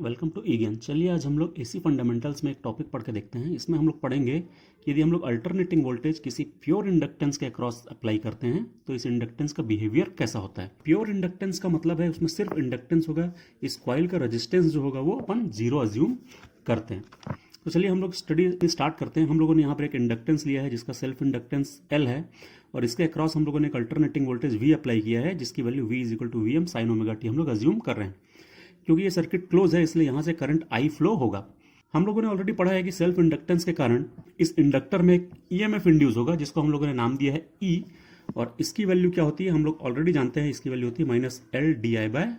Welcome to ई ज्ञान। चलिए आज हम लोग एसी फंडामेंटल्स में एक टॉपिक पढ़ के देखते हैं। इसमें हम लोग पढ़ेंगे कि यदि हम लोग अल्टरनेटिंग वोल्टेज किसी प्योर इंडक्टेंस के अक्रॉस अप्लाई करते हैं तो इस इंडक्टेंस का बिहेवियर कैसा होता है। प्योर इंडक्टेंस का मतलब है उसमें सिर्फ इंडक्टेंस होगा, इस कॉइल का रेजिस्टेंस जो होगा वो अपन जीरो अज्यूम करते हैं। तो चलिए हम लोग स्टडी स्टार्ट करते हैं। हम लोगों ने यहाँ पर एक इंडक्टेंस लिया है जिसका सेल्फ इंडक्टेंस एल है और इसके अक्रॉस हम लोगों ने एक अल्टरनेटिंग वोल्टेज वी अप्लाई किया है जिसकी value V is equal to V M sine omega T हम लोग अज्यूम कर रहे हैं। क्योंकि ये सर्किट क्लोज है इसलिए यहां से करंट आई फ्लो होगा। हम लोगों ने ऑलरेडी पढ़ा है कि सेल्फ इंडक्टेंस के कारण इस इंडक्टर में एक ईएमएफ इंड्यूस होगा जिसको हम लोगों ने नाम दिया है ई, और इसकी वैल्यू क्या होती है हम लोग ऑलरेडी जानते हैं। इसकी वैल्यू होती है minus L D I by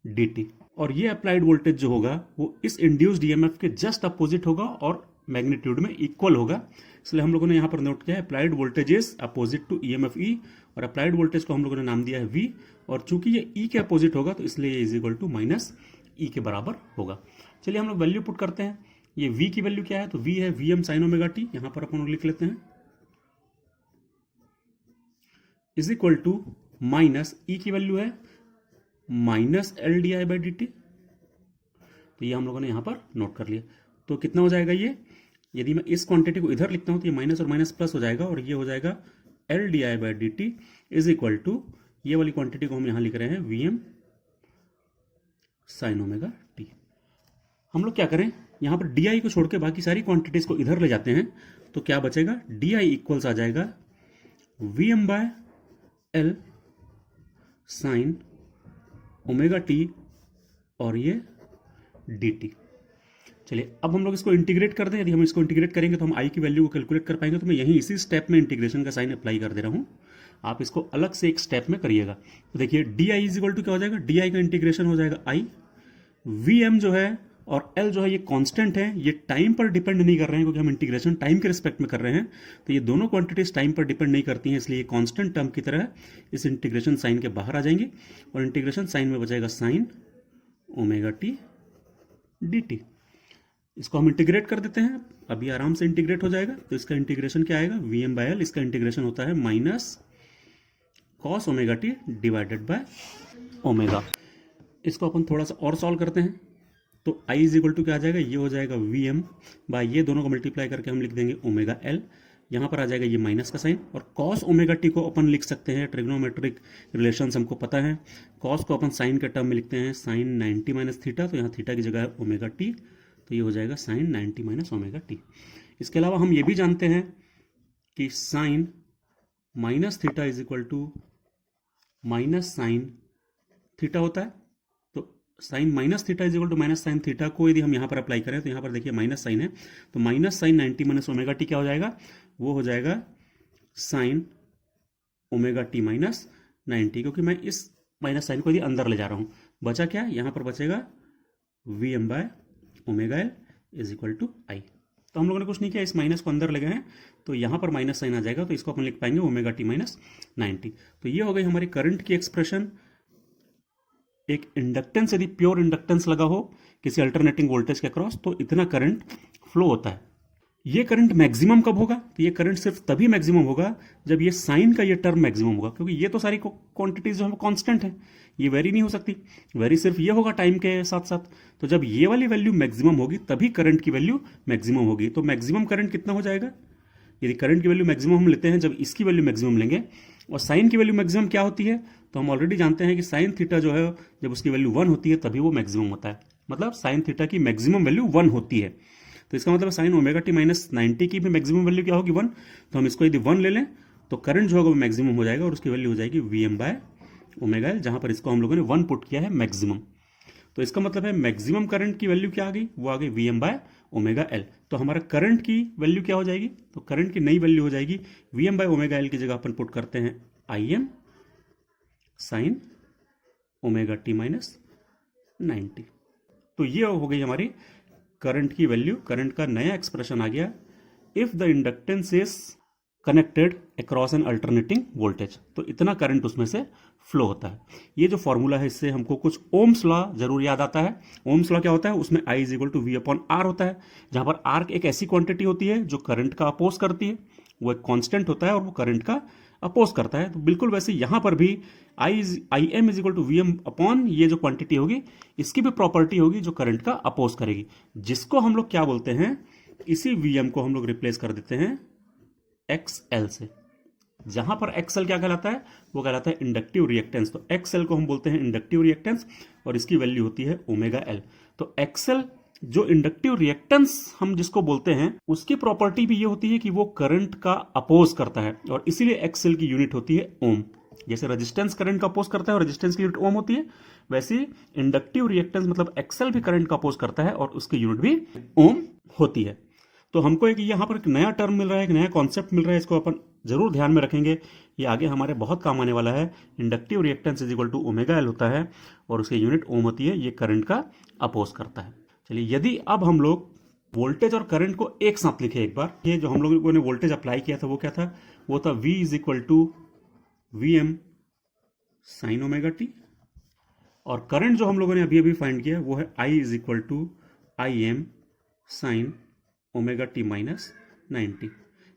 D T, और ये अप्लाइड वोल्टेज जो होगा वो इस इंड्यूस्ड ईएमएफ के जस्ट अपोजिट होगा और मैग्नीट्यूड में इक्वल होगा। इसलिए हम लोगों ने यहाँ पर नोट किया है applied voltage is opposite to EMF E, और अप्लाइड वोल्टेज को हम लोगों ने नाम दिया है वी, और चूंकि ये ई के अपोजिट होगा तो इसलिए ये इज इक्वल टू माइनस ई के बराबर होगा। चलिए हम लोग वैल्यू पुट करते हैं। ये वी की वैल्यू क्या है, तो वी है V M sine omega T, यहां पर अपन लिख लेते हैं, is equal to minus E की वैल्यू है minus L D I by D T. तो ये हम लोगों ने यहां पर नोट कर लिया। तो कितना हो जाएगा ये, यदि मैं इस क्वांटिटी को इधर लिखता हूं तो ये माइनस और माइनस प्लस हो जाएगा और ये हो जाएगा L D I by D T is equal to, ये वाली क्वांटिटी को हम यहां लिख रहे हैं V M sine omega T. हम लोग क्या करें, यहां पर डी आई को छोड़ के बाकी सारी क्वांटिटीज को इधर ले जाते हैं तो क्या बचेगा, डी आई इक्वल्स आ जाएगा V M by L sine omega T और ये डी टी। चलिए अब हम लोग इसको इंटीग्रेट कर दें। यदि हम इसको इंटीग्रेट करेंगे तो हम आई की वैल्यू को कैलकुलेट कर पाएंगे। तो मैं यहीं इसी स्टेप में इंटीग्रेशन का साइन अप्लाई कर दे रहा हूं, आप इसको अलग से एक स्टेप में करिएगा। तो देखिए D I is equal to क्या हो जाएगा, डी आई का इंटीग्रेशन हो जाएगा आई, वी एम जो है और एल जो है ये कांस्टेंट है, ये टाइम पर डिपेंड नहीं कर रहे हैं क्योंकि हम इंटीग्रेशन टाइम के रिस्पेक्ट में कर रहे हैं। तो ये दोनों क्वांटिटीज टाइम पर डिपेंड नहीं करती हैं, इसलिए कांस्टेंट टर्म की तरह इस इंटीग्रेशन साइन के बाहर आ जाएंगे और इंटीग्रेशन साइन में बचेगा sign omega t D T. इसको हम इंटीग्रेट कर देते हैं, अभी आराम से इंटीग्रेट हो जाएगा। तो इसका इंटीग्रेशन क्या आएगा, वी एम बाय एल, इसका इंटीग्रेशन होता है minus cos omega t divided by omega. इसको अपन थोड़ा सा और सॉल्व करते हैं तो आई इज इक्वल टू क्या आ जाएगा, ये हो जाएगा वी एम बाय ये दोनों को मल्टीप्लाई करके हम लिख देंगे ओमेगा एल, यहाँ पर आ जाएगा ये माइनस का साइन, और कॉस ओमेगा टी को अपन लिख सकते हैं, ट्रिग्नोमेट्रिक रिलेशंस हमको पता है, कॉस को अपन साइन के टर्म में लिखते हैं साइन 90 माइनस थीटा, तो यहाँ थीटा की जगह है ओमेगा टी, तो ये हो जाएगा साइन 90 माइनस ओमेगा टी। इसके अलावा हम ये भी जानते हैं कि sine minus theta is equal to minus sine theta होता है। तो sine minus theta is equal to minus sine theta को यदि हम यहाँ पर अप्लाई करें तो यहाँ पर देखिए माइनस साइन है, तो minus sine 90 minus omega T क्या हो जाएगा, वो हो जाएगा साइन ओमेगा टी माइनस 90, क्योंकि मैं इस माइनस साइन को यदि अंदर ले जा रहा हूँ, बचा क्या, यहाँ पर बचेगा V M by omega L is equal to I. तो हम लोगों ने कुछ नहीं किया, इस माइनस को अंदर ले गए हैं तो यहाँ पर माइनस साइन आ जाएगा, तो इसको अपन लिख पाएंगे ओमेगा टी माइनस 90। तो ये हो गई हमारी करंट की एक्सप्रेशन। एक इंडक्टेंस यदि प्योर इंडक्टेंस लगा हो किसी अल्टरनेटिंग वोल्टेज के अक्रॉस तो इतना करंट फ्लो होता है। ये करंट मैक्सिमम कब होगा, तो ये करंट सिर्फ तभी मैक्सिमम होगा जब ये साइन का ये टर्म मैक्सिमम होगा, क्योंकि ये तो सारी क्वांटिटीज जो है कांस्टेंट है, ये वेरी नहीं हो सकती, वेरी सिर्फ ये होगा टाइम के साथ साथ। तो जब ये वाली वैल्यू मैक्सिमम होगी तभी करंट की वैल्यू मैक्सिमम होगी। तो मैक्सिमम करंट कितना हो जाएगा, यदि करंट की वैल्यू मैक्सिमम हम लेते हैं जब इसकी वैल्यू मैक्सिमम लेंगे, और साइन की वैल्यू मैक्सिमम क्या होती है, तो हम ऑलरेडी जानते हैं कि साइन थीटा जो है जब उसकी वैल्यू 1 होती है तभी वो मैक्सिमम होता है, मतलब साइन थीटा की मैक्सिमम वैल्यू 1 होती है। तो इसका मतलब साइन ओमेगा टी माइनस 90 की भी मैक्सिमम वैल्यू क्या होगी 1। तो हम इसको यदि 1 ले लें तो करंट जो होगा वो मैक्सिमम हो जाएगा और उसकी वैल्यू हो जाएगी V M by omega L, जहां पर इसको हम लोगों ने 1 पुट किया है मैक्सिमम। तो इसका मतलब है मैक्सिमम करंट की वैल्यू क्या आ गई, वो आ गई V M by omega L. तो हमारा करंट की वैल्यू क्या हो जाएगी, तो करंट की नई वैल्यू हो जाएगी V M by omega L की जगह अपन पुट करते हैं I M sine omega T minus 90। तो ये हो गई हमारी करंट की वैल्यू, करंट का नया एक्सप्रेशन आ गया if the inductance is connected across N alternating voltage. तो इतना करंट उसमें से फ्लो होता है। ये जो फॉर्मूला है इससे हमको कुछ ओम्स लॉ जरूर याद आता है। ओम्स लॉ क्या होता है, उसमें I is equal to V upon R होता है, जहां पर आर एक ऐसी क्वांटिटी होती है जो करंट का अपोज करती है, वो एक कांस्टेंट होता है और वो करंट का अपोज करता है। तो बिल्कुल वैसे यहां पर भी I M is equal to V M upon ये जो क्वांटिटी होगी इसकी भी प्रॉपर्टी होगी जो करंट का अपोज करेगी, जिसको हम लोग क्या बोलते हैं, इसी वी एम को हम लोग रिप्लेस कर देते हैं एक्स एल से। जहां पर एक्सएल क्या कहलाता है, वो कहलाता है इंडक्टिव रिएक्टेंस। तो एक्सएल को हम बोलते हैं इंडक्टिव रिएक्टेंस और इसकी वैल्यू होती है ओमेगा एल। तो एक्सएल जो इंडक्टिव रिएक्टेंस हम जिसको बोलते हैं उसकी प्रॉपर्टी भी ये होती है कि वो करंट का अपोज करता है और इसीलिए एक्सएल की यूनिट होती है ओम। जैसे रेजिस्टेंस करंट का अपोज करता है और रेजिस्टेंस की यूनिट ओम होती है, वैसे इंडक्टिव रिएक्टेंस मतलब एक्सएल भी करंट का अपोज करता है और उसकी यूनिट भी ओम होती है। तो हमको एक यहाँ पर एक नया टर्म मिल रहा है, एक नया कॉन्सेप्ट मिल रहा है, इसको अपन जरूर ध्यान में रखेंगे, ये आगे हमारे बहुत काम आने वाला है। Inductive reactance is equal to omega L होता है और उसकी यूनिट ओम होती है, ये करंट का अपोज करता है। चलिए, यदि अब हम लोग वोल्टेज और करंट को एक साथ लिखे एक बार, ये जो हम लोगों ने वोल्टेज अप्लाई किया था वो क्या था, वो था V is equal to V M sine omega T, और करंट जो हम लोगों ने अभी अभी फाइंड किया वो है I is equal to I M sine omega T minus 90।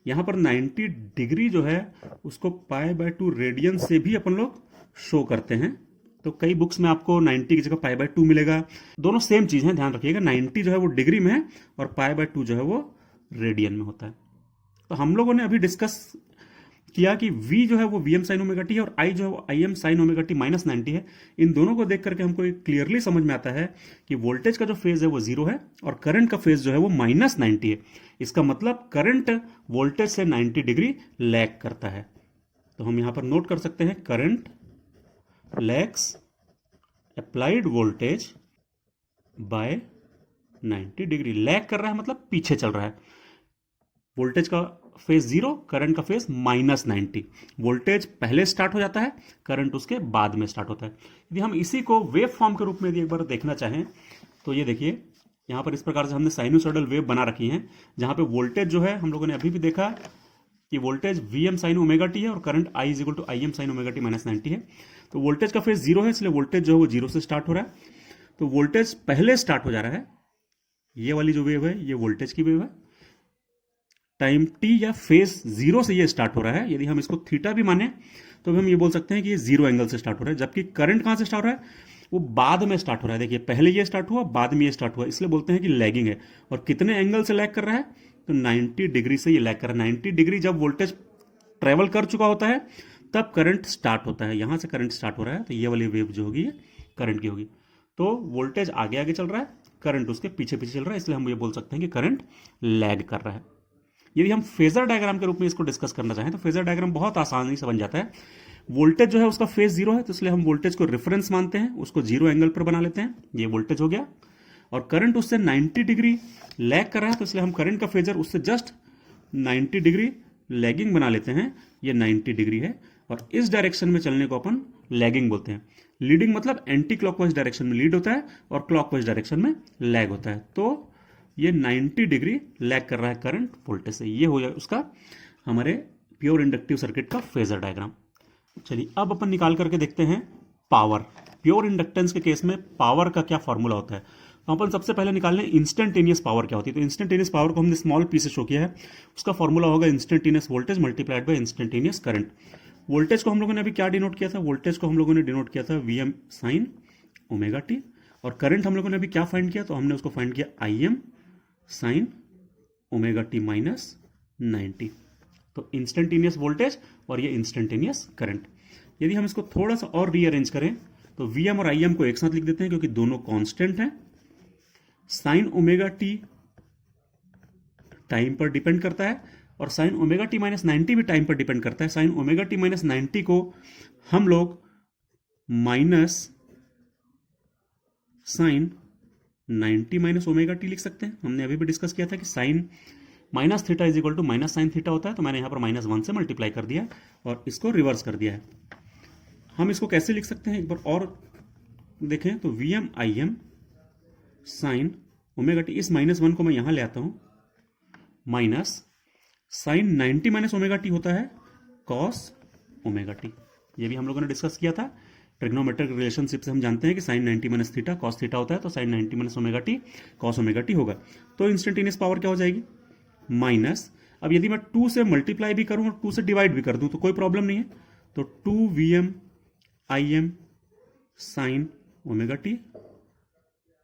यहां पर 90 डिग्री जो है उसको π/2 रेडियन से भी अपन लोग शो करते हैं। तो कई बुक्स में आपको 90 की जगह π/2 मिलेगा, दोनों सेम चीज है, ध्यान रखिएगा। 90 जो है वो डिग्री में है और π/2 जो है वो रेडियन में होता है। तो हम लोगों ने अभी डिस्कस किया कि V जो है वो V M sine omega T है और I जो है वो I M sine omega T minus 90 है। इन दोनों को देख करके हमको क्लियरली समझ में आता है कि वोल्टेज का जो फेज है वो 0 है और करंट का फेज जो है वो माइनस 90 है। इसका मतलब करंट वोल्टेज से 90 डिग्री लैग करता है। तो हम यहां पर नोट कर सकते हैं, current lags applied voltage by 90 degree. Lag कर रहा है मतलब पीछे चल रहा है। वोल्टेज का फेज 0, करंट का फेज माइनस 90। वोल्टेज पहले स्टार्ट हो जाता है, करंट उसके बाद में स्टार्ट होता है। यदि हम इसी को वेव फॉर्म के रूप में यदि एक बार देखना चाहें तो ये देखिए, यहां पर इस प्रकार से हमने साइनोसॉइडल वेव बना रखी है, जहां पे वोल्टेज जो है हम लोगों ने अभी भी देखा कि voltage V M sine omega T है और current I is equal to I M sine omega T minus 90 है। तो वोल्टेज का फेज 0 है, इसलिए वोल्टेज जो है वो 0 से स्टार्ट हो रहा है। तो वोल्टेज पहले स्टार्ट हो जा रहा है, ये वाली जो वेव है ये वोल्टेज की वेव है। टाइम t या फेज 0 से ये स्टार्ट हो रहा है। यदि हम इसको थीटा भी माने तो हम ये बोल सकते हैं कि ये 0 एंगल से स्टार्ट हो रहा है, जबकि करंट कहां से स्टार्ट हो रहा है, वो बाद में स्टार्ट हो रहा है। देखिए, पहले ये स्टार्ट हुआ, बाद में ये स्टार्ट हुआ, इसलिए बोलते हैं कि लैगिंग है। और कितने एंगल से लैग कर रहा है, तो 90 डिग्री से ये लैग कर रहा है। 90 डिग्री जब वोल्टेज ट्रेवल कर चुका होता है तब करंट स्टार्ट होता है। यहां से करंट स्टार्ट हो रहा है, तो ये वाली वेव जो होगी ये करंट की होगी। तो वोल्टेज आगे आगे चल रहा है, करंट उसके पीछे पीछे चल रहा है, इसलिए हम ये बोल सकते हैं कि करंट लैग कर रहा है। यदि हम फेजर डायग्राम के रूप में इसको डिस्कस करना चाहें तो फेजर डायग्राम बहुत आसानी से बन जाता है। वोल्टेज जो है उसका फेज 0 है, तो इसलिए हम वोल्टेज को रेफरेंस मानते हैं, उसको 0 एंगल पर बना लेते हैं, ये वोल्टेज हो गया। और करंट उससे 90 डिग्री लैग कर रहा है, तो इसलिए हम करंट का फेजर उससे जस्ट 90 डिग्री लैगिंग बना लेते हैं, ये 90 डिग्री है। और इस डायरेक्शन में चलने को अपन लैगिंग बोलते हैं। लीडिंग मतलब एंटी क्लॉकवाइज डायरेक्शन में लीड होता है और क्लॉकवाइज डायरेक्शन में लैग होता है। तो ये 90 डिग्री लैग कर रहा है करंट वोल्टेज से। ये हो जाए उसका हमारे प्योर इंडक्टिव सर्किट का फेजर डायग्राम। चलिए, अब अपन निकाल करके देखते हैं पावर। प्योर इंडक्टेंस के केस में पावर का क्या फॉर्मूला होता है, तो अपन सबसे पहले निकाल लें इंस्टेंटेनियस पावर क्या होती है। तो इंस्टेंटेनियस पावर को हमने स्मॉल पी से शो किया है, उसका फॉर्मूला होगा instantaneous voltage multiplied by instantaneous current. Voltage को हम लोगों ने अभी क्या डिनोट किया था, वोल्टेज को हम लोगों ने डिनोट किया था V M sine omega T. और करंट हम लोगों ने अभी क्या फाइंड किया, तो हमने उसको फाइंड किया आई M sine omega T minus 90। तो इंस्टेंटेनियस वोल्टेज और ये इंस्टेंटेनियस करंट। यदि हम इसको थोड़ा सा और रीअरेंज करें तो वी एम और आई एम को एक साथ लिख देते हैं, क्योंकि दोनों कांस्टेंट हैं। साइन ओमेगा टी टाइम पर डिपेंड करता है और साइन ओमेगा टी माइनस 90 भी टाइम पर डिपेंड करता है। साइन ओमेगा टी माइनस 90 को हम लोग minus sine 90 minus omega T लिख सकते हैं। हमने अभी भी डिस्कस किया था कि sine minus theta is equal to minus sine theta होता है, तो मैंने यहां पर -1 से मल्टीप्लाई कर दिया और इसको रिवर्स कर दिया है। हम इसको कैसे लिख सकते हैं एक बार और देखें, तो V M I M sine omega T, इस -1 को मैं यहां ले आता हूं, minus sine 90 minus omega T होता है कॉस ओमेगा टी। ये भी हम लोगों ने डिस्कस किया था। ट्रिग्नोमेट्रिक रिलेशनशिप से हम जानते हैं कि sine 90 minus theta cos theta होता है, तो sine 90 minus omega T cos omega T होगा। तो इंस्टेंटेनियस पावर क्या हो जाएगी, माइनस, अब यदि मैं 2 से मल्टीप्लाई भी करूं और 2 से डिवाइड भी कर दूं तो कोई प्रॉब्लम नहीं है। तो 2 Vm sign omega T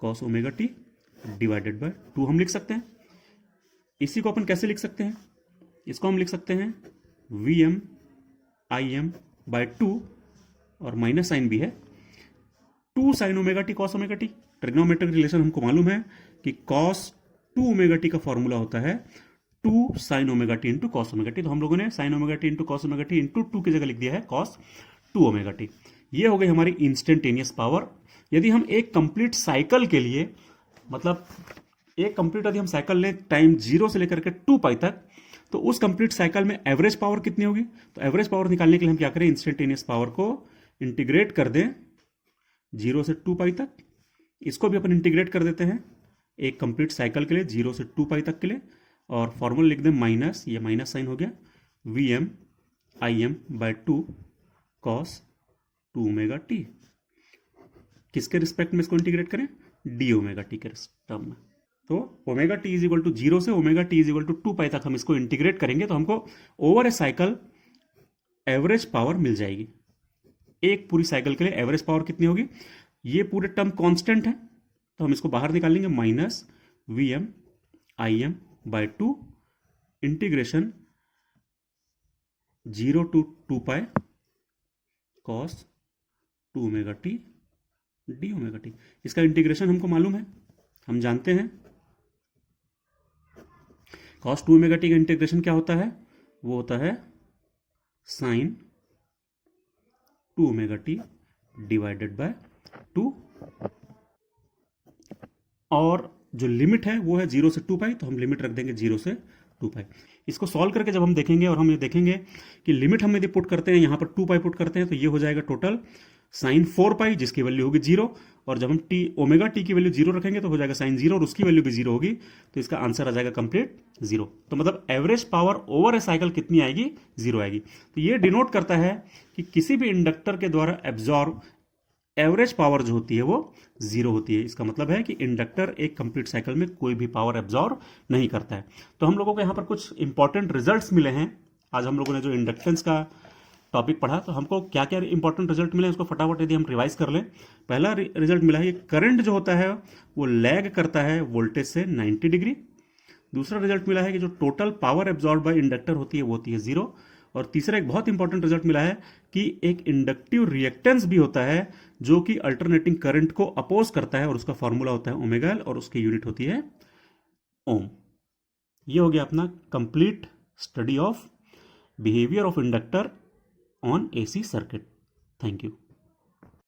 cos omega t divided by 2 हम लिख सकते हैं। इसी को अपन कैसे लिख सकते हैं? इसको हम लिख सकते हैं Vm बाय 2 और माइनस साइन भी है 2 sign omega T cos omega T. Trigonometric relation हमको मालूम है कि कॉस 2 ओमेगा टी का फॉर्मूला होता है 2 sign omega T into cos omega T. तो हम लोगों ने sign omega T into cos omega T into 2 की जगह लिख दिया है कॉस 2 ओमेगा टी। ये हो गई हमारी इंस्टेंटेनियस पावर। यदि हम एक कंप्लीट साइकिल के लिए, मतलब एक कंप्लीट यदि हम साइकिल लें टाइम 0 से लेकर के 2 पाई तक, तो उस कंप्लीट साइकिल में एवरेज पावर कितनी होगी? तो एवरेज पावर निकालने के लिए हम क्या करें? इंस्टेंटेनियस पावर को इंटीग्रेट कर दें 0 से 2 पाई तक। इसको भी अपन इंटीग्रेट कर देते हैं एक कंप्लीट साइकिल के लिए 0 से 2 पाई तक के लिए, और फॉर्मूला लिख दें माइनस, ये माइनस साइन हो गया Vm by 2 cos 2 omega T. किसके रिस्पेक्ट में इसको इंटीग्रेट करें? डी ओमेगा टी के टर्म में। तो omega T is equal to 0 से omega T is equal to 2 pi तक हम इसको इंटीग्रेट करेंगे तो हमको over a cycle average power मिल जाएगी। एक पूरी साइकिल के लिए एवरेज पावर कितनी होगी? ये पूरे टर्म कांस्टेंट है तो हम इसको बाहर निकाल लेंगे minus Vm by 2 integration 0 to 2 pi cos 2 omega t d omega t. इसका इंटीग्रेशन हमको मालूम है, हम जानते हैं कॉस 2 ओमेगा टी का इंटीग्रेशन क्या होता है? वो होता है sine 2 omega t divided by 2, और जो लिमिट है वो है 0 से 2 पाई, तो हम लिमिट रख देंगे 0 से 2 पाई। इसको सॉल्व करके जब हम देखेंगे और हम ये देखेंगे कि लिमिट हम यदि पुट करते हैं यहाँ पर 2 पाई पुट करते हैं तो ये हो जाएगा टोटल साइन 4 पाई, जिसकी वैल्यू होगी 0, और जब हम टी ओमेगा टी की वैल्यू 0 रखेंगे तो हो जाएगा साइन 0 और उसकी वैल्यू भी 0 होगी, तो इसका आंसर आ जाएगा कंप्लीट 0। तो मतलब average power over a cycle कितनी आएगी? 0 आएगी। तो ये डिनोट करता है कि किसी भी इंडक्टर के द्वारा एब्जॉर्ब एवरेज पावर जो होती है वो 0 होती है। इसका मतलब है कि इंडक्टर एक कंप्लीट साइकिल में कोई भी पावर एब्जॉर्ब नहीं करता है। तो हम लोगों को यहाँ पर कुछ इंपॉर्टेंट रिजल्ट्स मिले हैं। आज हम लोगों ने जो इंडक्टेंस का टॉपिक पढ़ा तो हमको क्या क्या इंपॉर्टेंट रिजल्ट मिले उसको फटाफट यदि हम रिवाइज कर लें। पहला रिजल्ट मिला है करंट जो होता है वो लैग करता है वोल्टेज से 90 डिग्री। दूसरा रिजल्ट मिला है कि जो total power absorb by inductor होती है वो होती है 0। और तीसरा एक बहुत इंपॉर्टेंट रिजल्ट मिला है कि एक इंडक्टिव रिएक्टेंस भी होता है जो कि अल्टरनेटिंग करंट को अपोज करता है, और उसका फॉर्मूला होता है ओमेगा एल और उसकी यूनिट होती है ओम। ये हो गया अपना complete study of behaviour of inductor on AC circuit. Thank you.